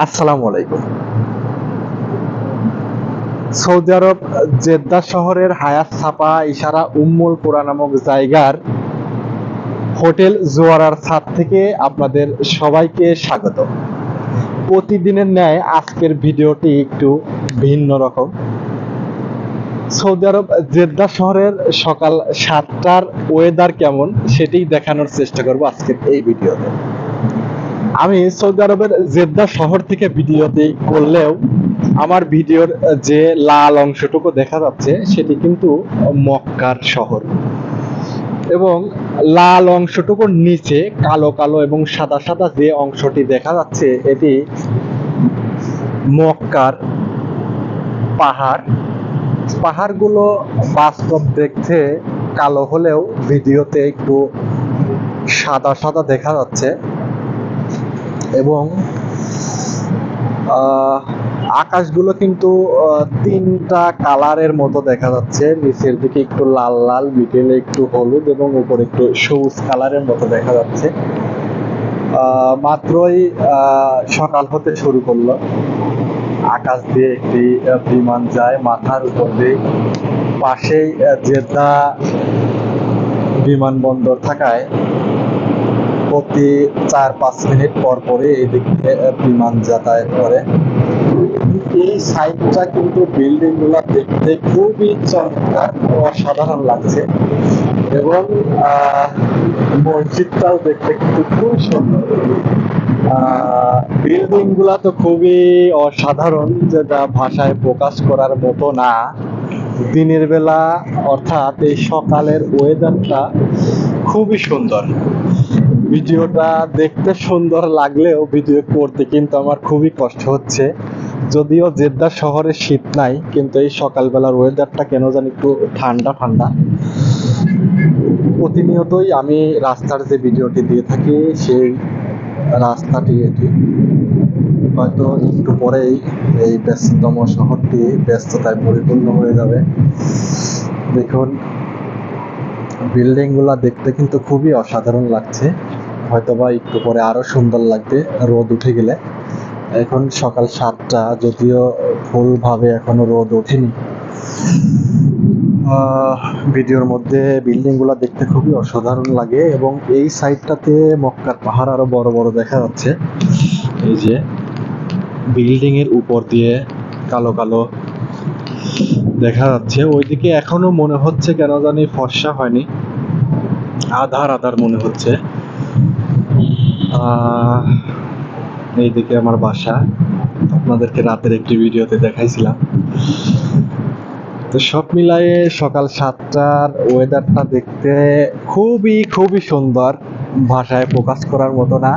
আসসালামু আলাইকুম। সৌদি আরব জেদ্দা শহরের হায়াত ছাপা ইশারা উম্মুল কোরা নামক জায়গার হোটেল জোয়ারার ছাদ থেকে আপনাদের সবাইকে স্বাগত। প্রতিদিনের ন্যায় আজকের ভিডিওটি একটু ভিন্ন রকম। সৌদি আরব জেদ্দা শহরের সকাল 7টার ওয়েদার কেমন সেটি দেখানোর চেষ্টা করব আজকের এই ভিডিওতে। আমি সৌদি আরবের জেদ্দা শহর থেকে ভিডিওটি করলেও আমার ভিডিওর যে লাল অংশটুকু দেখা যাচ্ছে সেটি কিন্তু মক্কার শহর, এবং লাল অংশটুকুর নিচে কালো কালো এবং সাদা সাদা যে অংশটি দেখা যাচ্ছে এটি মক্কার পাহাড়। পাহাড়গুলো বাস্তব দেখতে কালো হলেও ভিডিওতে একটু সাদা সাদা দেখা যাচ্ছে, এবং আকাশগুলো কিন্তু তিনটা কালারের মতো দেখা যাচ্ছে। নিচের দিকে একটু লাল লাল, মিডলে একটু হলুদ এবং উপরে একটু সবুজ কালারের মতো দেখা যাচ্ছে। মাত্রই সকাল হতে শুরু করলো। আকাশ দিয়ে একটি বিমান যায় মাথার উপর দিয়ে। পাশেই জেদ্দা বিমানবন্দর থাকায় প্রতি 4-5 মিনিট পর পরে এদিকে বিমান যাতায়াত করে। এই সাইডটা কিন্তু বিল্ডিং গুলা দেখতে খুবই চমৎকার, অসাধারণ লাগছে, এবং মসজিদটাও দেখতে কিন্তু খুব সুন্দর। বিল্ডিং গুলা তো খুবই অসাধারণ, যেটা ভাষায় প্রকাশ করার মতো না। দিনের বেলা অর্থাৎ এই সকালের ওয়েদারটা খুবই সুন্দর। ভিডিওটা দেখতে সুন্দর লাগলেও ভিডিও করতে কিন্তু আমার খুবই কষ্ট হচ্ছে। যদিও জেদ্দা শহরে শীত নাই, কিন্তু এই সকালবেলার ওয়েদারটা কেন জানি একটু ঠান্ডা ঠান্ডা। প্রতিনিয়তই আমি রাস্তার যে ভিডিওটি দিয়ে থাকি সেই রাস্তাটি এটি। হয়তো একটু পরেই এই ব্যস্ততম শহরটি ব্যস্ততায় পরিপূর্ণ হয়ে যাবে। দেখুন, বিল্ডিং গুলা দেখতে কিন্তু খুবই অসাধারণ লাগছে। হয়তোবা একটু পরে আরো সুন্দর লাগবে রোদ উঠে গেলে। এখন সকাল 7টা, যদিও ফুলভাবে এখনো রোদ ওঠেনি। ভিডিওর মধ্যে বিল্ডিং গুলা দেখতে খুবই অসাধারণ লাগে, এবং এই সাইডটাতে মক্কার পাহাড় আরো বড় বড় দেখা যাচ্ছে। এই যে বিল্ডিং এর উপর দিয়ে কালো কালো দেখা যাচ্ছে। ওইদিকে এখনো মনে হচ্ছে কেন জানি ফর্সা হয়নি, আধার আধার মনে হচ্ছে। এইদিকে আমার বাসা, আপনাদেরকে রাতের একটি ভিডিওতে দেখাইছিলাম। তো সব মিলায়ে সকাল 7টার ওয়েদারটা দেখতে খুবই খুবই সুন্দর, ভাষায় প্রকাশ করার মতো না।